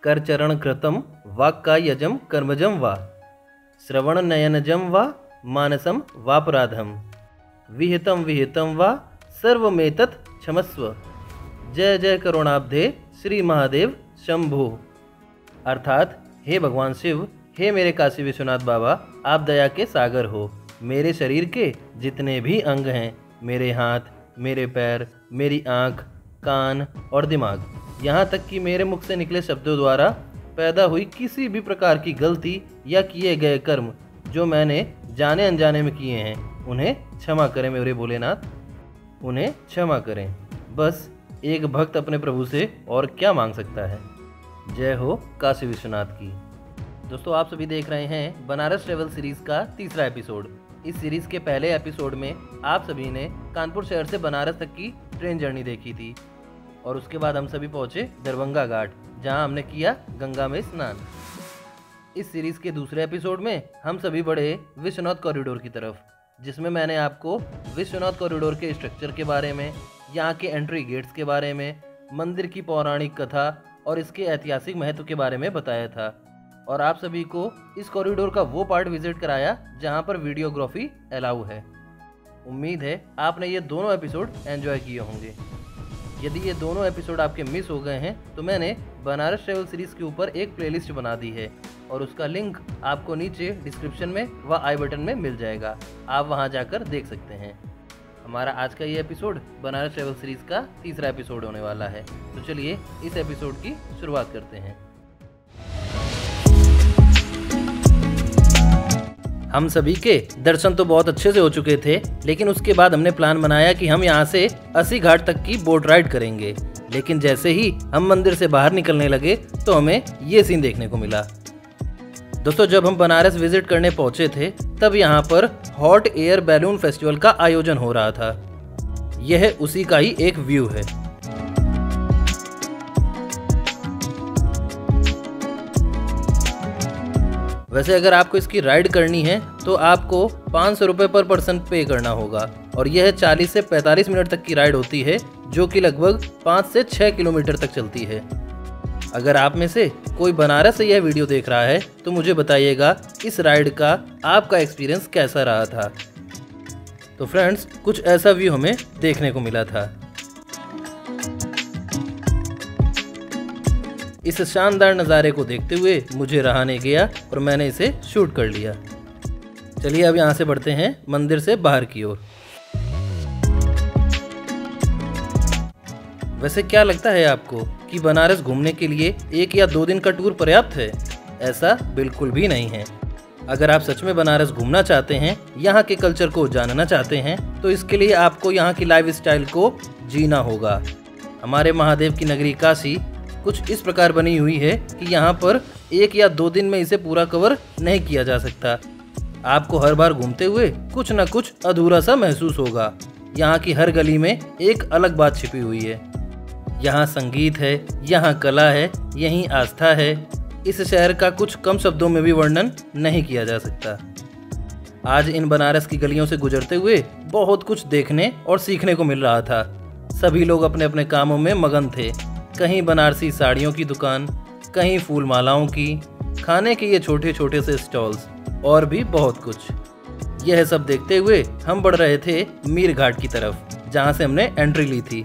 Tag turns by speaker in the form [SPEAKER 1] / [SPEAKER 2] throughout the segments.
[SPEAKER 1] करचरण कृतं वाक्कायजं कर्मजं वा श्रवणनयनजं वा मानसं वापराधं विहितं विहितं वा सर्वमेतत् क्षमस्व। जय जय करुणाब्धे श्री महादेव शंभो। अर्थात हे भगवान शिव, हे मेरे काशी विश्वनाथ बाबा, आप दया के सागर हो। मेरे शरीर के जितने भी अंग हैं, मेरे हाथ, मेरे पैर, मेरी आँख, कान और दिमाग, यहाँ तक कि मेरे मुख से निकले शब्दों द्वारा पैदा हुई किसी भी प्रकार की गलती या किए गए कर्म जो मैंने जाने अनजाने में किए हैं, उन्हें क्षमा करें मेरे भोलेनाथ, उन्हें क्षमा करें। बस एक भक्त अपने प्रभु से और क्या मांग सकता है। जय हो काशी विश्वनाथ की। दोस्तों, आप सभी देख रहे हैं बनारस ट्रेवल सीरीज़ का तीसरा एपिसोड। इस सीरीज़ के पहले एपिसोड में आप सभी ने कानपुर शहर से बनारस तक की ट्रेन जर्नी देखी थी और उसके बाद हम सभी पहुंचे दरभंगा घाट, जहां हमने किया गंगा में स्नान। इस सीरीज़ के दूसरे एपिसोड में हम सभी बढ़े विश्वनाथ कॉरिडोर की तरफ, जिसमें मैंने आपको विश्वनाथ कॉरिडोर के स्ट्रक्चर के बारे में, यहाँ के एंट्री गेट्स के बारे में, मंदिर की पौराणिक कथा और इसके ऐतिहासिक महत्व के बारे में बताया था। और आप सभी को इस कॉरिडोर का वो पार्ट विजिट कराया जहाँ पर वीडियोग्राफी अलाउ है। उम्मीद है आपने ये दोनों एपिसोड एंजॉय किए होंगे। यदि ये दोनों एपिसोड आपके मिस हो गए हैं तो मैंने बनारस ट्रेवल सीरीज़ के ऊपर एक प्लेलिस्ट बना दी है और उसका लिंक आपको नीचे डिस्क्रिप्शन में व आई बटन में मिल जाएगा। आप वहां जाकर देख सकते हैं। हमारा आज का ये एपिसोड बनारस ट्रेवल सीरीज़ का तीसरा एपिसोड होने वाला है। तो चलिए इस एपिसोड की शुरुआत करते हैं। हम सभी के दर्शन तो बहुत अच्छे से हो चुके थे, लेकिन उसके बाद हमने प्लान बनाया कि हम यहाँ से अस्सी घाट तक की बोट राइड करेंगे। लेकिन जैसे ही हम मंदिर से बाहर निकलने लगे तो हमें ये सीन देखने को मिला। दोस्तों, जब हम बनारस विजिट करने पहुंचे थे तब यहाँ पर हॉट एयर बैलून फेस्टिवल का आयोजन हो रहा था। यह उसी का ही एक व्यू है। वैसे अगर आपको इसकी राइड करनी है तो आपको 500 रुपये पर पर्सन पे करना होगा और यह 40 से 45 मिनट तक की राइड होती है, जो कि लगभग 5 से 6 किलोमीटर तक चलती है। अगर आप में से कोई बनारस से यह वीडियो देख रहा है तो मुझे बताइएगा इस राइड का आपका एक्सपीरियंस कैसा रहा था। तो फ्रेंड्स, कुछ ऐसा व्यू हमें देखने को मिला था। इस शानदार नज़ारे को देखते हुए मुझे रहा नहीं गया और मैंने इसे शूट कर लिया। चलिए अब यहाँ से बढ़ते हैं मंदिर से बाहर की ओर। वैसे क्या लगता है आपको कि बनारस घूमने के लिए 1 या 2 दिन का टूर पर्याप्त है? ऐसा बिल्कुल भी नहीं है। अगर आप सच में बनारस घूमना चाहते हैं, यहाँ के कल्चर को जानना चाहते हैं, तो इसके लिए आपको यहाँ की लाइफ स्टाइल को जीना होगा। हमारे महादेव की नगरी काशी कुछ इस प्रकार बनी हुई है कि यहाँ पर 1 या 2 दिन में इसे पूरा कवर नहीं किया जा सकता। आपको हर बार घूमते हुए कुछ न कुछ अधूरा सा महसूस होगा। यहाँ की हर गली में एक अलग बात छिपी हुई है। यहाँ संगीत है, यहाँ कला है, यहीं आस्था है। इस शहर का कुछ कम शब्दों में भी वर्णन नहीं किया जा सकता। आज इन बनारस की गलियों से गुजरते हुए बहुत कुछ देखने और सीखने को मिल रहा था। सभी लोग अपने अपने कामों में मगन थे। कहीं बनारसी साड़ियों की दुकान, कहीं फूल मालाओं की, खाने के ये छोटे छोटे से स्टॉल्स और भी बहुत कुछ। यह सब देखते हुए हम बढ़ रहे थे मीर घाट की तरफ, जहां से हमने एंट्री ली थी।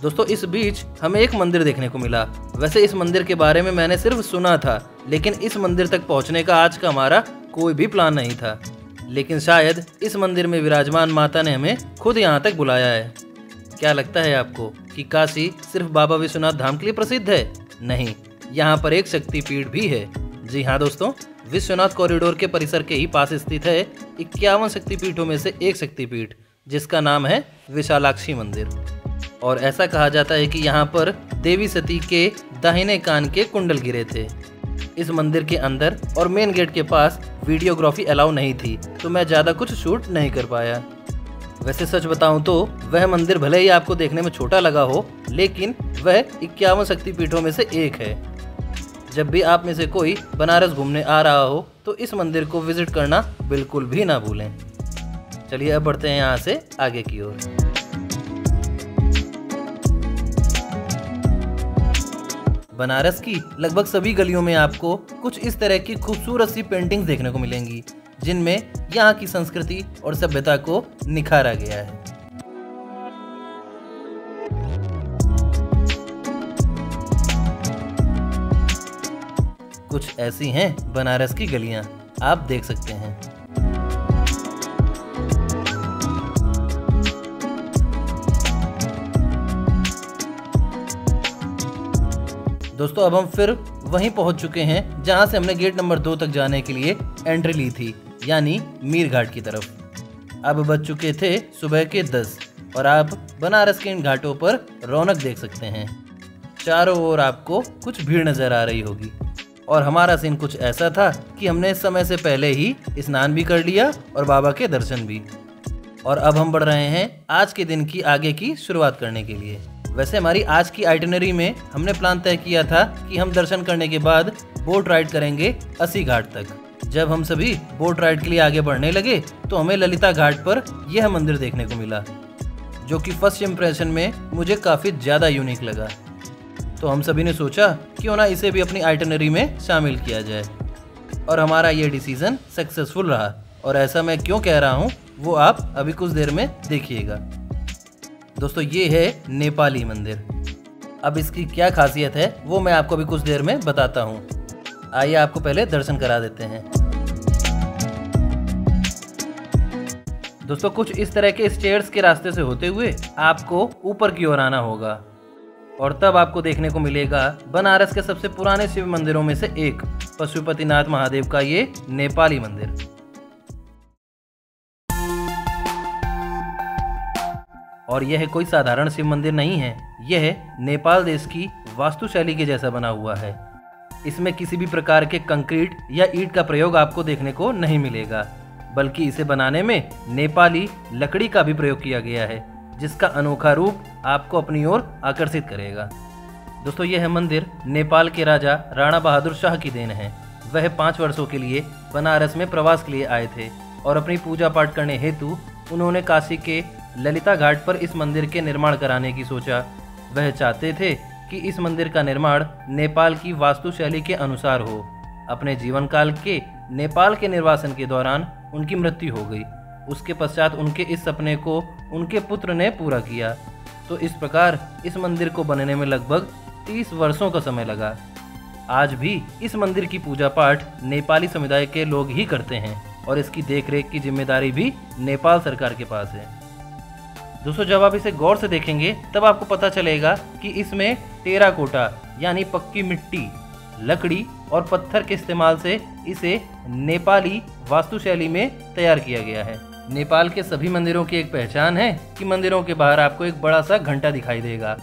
[SPEAKER 1] दोस्तों, इस बीच हमें एक मंदिर देखने को मिला। वैसे इस मंदिर के बारे में मैंने सिर्फ सुना था, लेकिन इस मंदिर तक पहुंचने का आज का हमारा कोई भी प्लान नहीं था। लेकिन शायद इस मंदिर में विराजमान माता ने हमें खुद यहाँ तक बुलाया है। क्या लगता है आपको कि काशी सिर्फ बाबा विश्वनाथ धाम के लिए प्रसिद्ध है? नहीं, यहाँ पर एक शक्तिपीठ भी है। जी हाँ दोस्तों, विश्वनाथ कॉरिडोर के परिसर के ही पास स्थित है 51 शक्तिपीठों में से एक शक्तिपीठ, जिसका नाम है विशालाक्षी मंदिर। और ऐसा कहा जाता है कि यहाँ पर देवी सती के दाहिने कान के कुंडल गिरे थे। इस मंदिर के अंदर और मेन गेट के पास वीडियोग्राफी अलाउ नहीं थी, तो मैं ज़्यादा कुछ शूट नहीं कर पाया। वैसे सच बताऊं तो वह मंदिर भले ही आपको देखने में छोटा लगा हो, लेकिन वह 51 शक्तिपीठों में से एक है। जब भी आप में से कोई बनारस घूमने आ रहा हो तो इस मंदिर को विजिट करना बिल्कुल भी ना भूलें। चलिए अब बढ़ते हैं यहाँ से आगे की ओर। बनारस की लगभग सभी गलियों में आपको कुछ इस तरह की खूबसूरत सी पेंटिंग्स देखने को मिलेंगी, जिनमें यहाँ की संस्कृति और सभ्यता को निखारा गया है। कुछ ऐसी हैं बनारस की गलियां, आप देख सकते हैं। दोस्तों अब हम फिर वहीं पहुंच चुके हैं जहां से हमने गेट नंबर 2 तक जाने के लिए एंट्री ली थी, यानी मीर घाट की तरफ। अब बज चुके थे सुबह के 10 और आप बनारस के इन घाटों पर रौनक देख सकते हैं। चारों ओर आपको कुछ भीड़ नजर आ रही होगी और हमारा सीन कुछ ऐसा था कि हमने समय से पहले ही स्नान भी कर लिया और बाबा के दर्शन भी। और अब हम बढ़ रहे हैं आज के दिन की आगे की शुरुआत करने के लिए। वैसे हमारी आज की आइटिनरी में हमने प्लान तय किया था कि हम दर्शन करने के बाद बोट राइड करेंगे अस्सी घाट तक। जब हम सभी बोट राइड के लिए आगे बढ़ने लगे तो हमें ललिता घाट पर यह मंदिर देखने को मिला, जो कि फर्स्ट इम्प्रेशन में मुझे काफ़ी ज़्यादा यूनिक लगा। तो हम सभी ने सोचा क्यों ना इसे भी अपनी आइटिनरी में शामिल किया जाए, और हमारा ये डिसीजन सक्सेसफुल रहा। और ऐसा मैं क्यों कह रहा हूँ वो आप अभी कुछ देर में देखिएगा। दोस्तों ये है नेपाली मंदिर। अब इसकी क्या खासियत है वो मैं आपको अभी कुछ देर में बताता हूँ। आइए आपको पहले दर्शन करा देते हैं। दोस्तों कुछ इस तरह के स्टेयर्स के रास्ते से होते हुए आपको ऊपर की ओर आना होगा और तब आपको देखने को मिलेगा बनारस के सबसे पुराने शिव मंदिरों में से एक पशुपतिनाथ महादेव का ये नेपाली मंदिर। और यह कोई साधारण शिव मंदिर नहीं है, यह नेपाल देश की वास्तुशैली के जैसा बना हुआ है। इसमें किसी भी प्रकार के कंक्रीट या ईंट का प्रयोग आपको देखने को नहीं मिलेगा, बल्कि इसे बनाने में नेपाली लकड़ी का भी प्रयोग किया गया है, जिसका अनोखा रूप आपको अपनी ओर आकर्षित करेगा। दोस्तों यह मंदिर नेपाल के राजा राणा बहादुर शाह की देन है। वह 5 वर्षों के लिए बनारस में प्रवास के लिए आए थे और अपनी पूजा पाठ करने हेतु उन्होंने काशी के ललिता घाट पर इस मंदिर के निर्माण कराने की सोचा। वह चाहते थे कि इस मंदिर का निर्माण नेपाल की वास्तुशैली के अनुसार हो। अपने जीवन काल के नेपाल के निर्वासन के दौरान उनकी मृत्यु हो गई। उसके पश्चात उनके इस सपने को उनके पुत्र ने पूरा किया। तो इस प्रकार इस मंदिर को बनने में लगभग 30 वर्षों का समय लगा। आज भी इस मंदिर की पूजा पाठ नेपाली समुदाय के लोग ही करते हैं और इसकी देखरेख की जिम्मेदारी भी नेपाल सरकार के पास है। दोस्तों जब आप इसे गौर से देखेंगे तब आपको पता चलेगा कि इसमें टेराकोटा यानी पक्की मिट्टी, लकड़ी और पत्थर के इस्तेमाल से इसे नेपाली वास्तुशैली में तैयार किया गया है। नेपाल के सभी मंदिरों की एक पहचान है कि मंदिरों के बाहर आपको एक बड़ा सा घंटा दिखाई देगा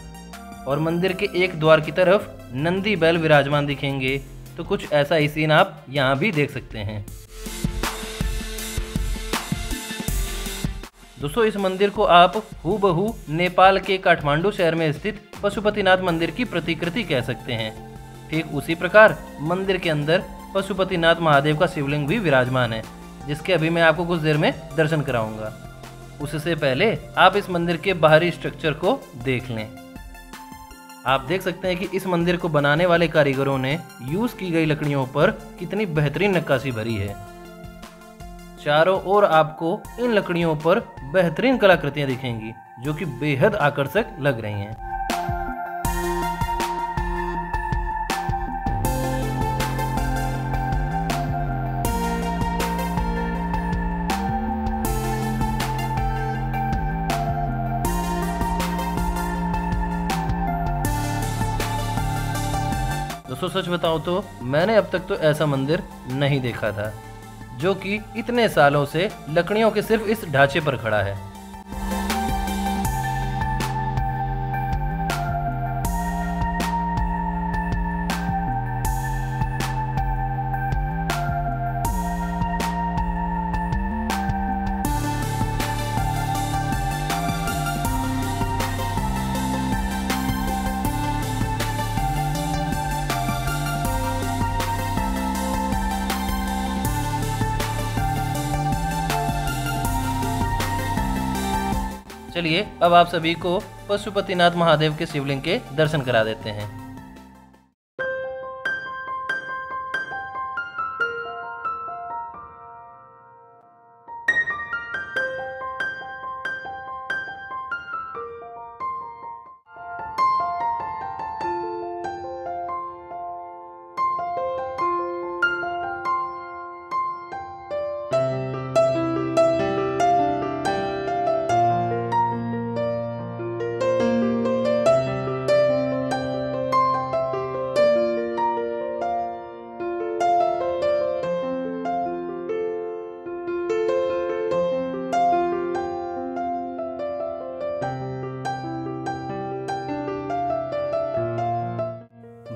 [SPEAKER 1] और मंदिर के एक द्वार की तरफ नंदी बैल विराजमान दिखेंगे। तो कुछ ऐसा ही सीन आप यहाँ भी देख सकते हैं। दोस्तों इस मंदिर को आप हूबहू नेपाल के काठमांडू शहर में स्थित पशुपतिनाथ मंदिर की प्रतिकृति कह सकते हैं। ठीक उसी प्रकार मंदिर के अंदर पशुपतिनाथ महादेव का शिवलिंग भी विराजमान है, जिसके अभी मैं आपको कुछ देर में दर्शन कराऊंगा। उससे पहले आप इस मंदिर के बाहरी स्ट्रक्चर को देख लें। आप देख सकते हैं कि इस मंदिर को बनाने वाले कारीगरों ने यूज की गई लकड़ियों पर कितनी बेहतरीन नक्काशी भरी है। चारों ओर आपको इन लकड़ियों पर बेहतरीन कलाकृतियां दिखेंगी, जो कि बेहद आकर्षक लग रही हैं। दोस्तों सच बताऊं तो मैंने अब तक तो ऐसा मंदिर नहीं देखा था, जो कि इतने सालों से लकड़ियों के सिर्फ इस ढांचे पर खड़ा है। चलिए अब आप सभी को पशुपतिनाथ महादेव के शिवलिंग के दर्शन करा देते हैं।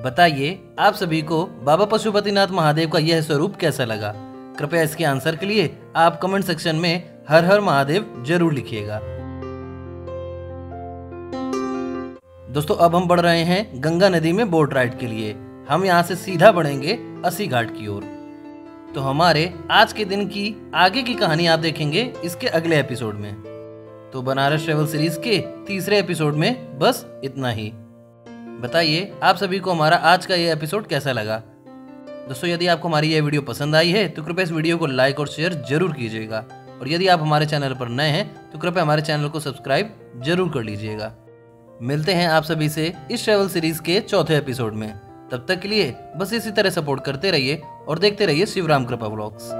[SPEAKER 1] बताइए आप सभी को बाबा पशुपतिनाथ महादेव का यह स्वरूप कैसा लगा। कृपया इसके आंसर के लिए आप कमेंट सेक्शन में हर हर महादेव जरूर लिखिएगा। दोस्तों अब हम बढ़ रहे हैं गंगा नदी में बोट राइड के लिए। हम यहाँ से सीधा बढ़ेंगे अस्सी घाट की ओर। तो हमारे आज के दिन की आगे की कहानी आप देखेंगे इसके अगले एपिसोड में। तो बनारस ट्रेवल सीरीज के तीसरे एपिसोड में बस इतना ही। बताइए आप सभी को हमारा आज का ये एपिसोड कैसा लगा। दोस्तों यदि आपको हमारी यह वीडियो पसंद आई है तो कृपया इस वीडियो को लाइक और शेयर जरूर कीजिएगा। और यदि आप हमारे चैनल पर नए हैं तो कृपया हमारे चैनल को सब्सक्राइब जरूर कर लीजिएगा। मिलते हैं आप सभी से इस ट्रेवल सीरीज के चौथे एपिसोड में। तब तक के लिए बस इसी तरह सपोर्ट करते रहिए और देखते रहिए शिवराम कृपा व्लॉग्स।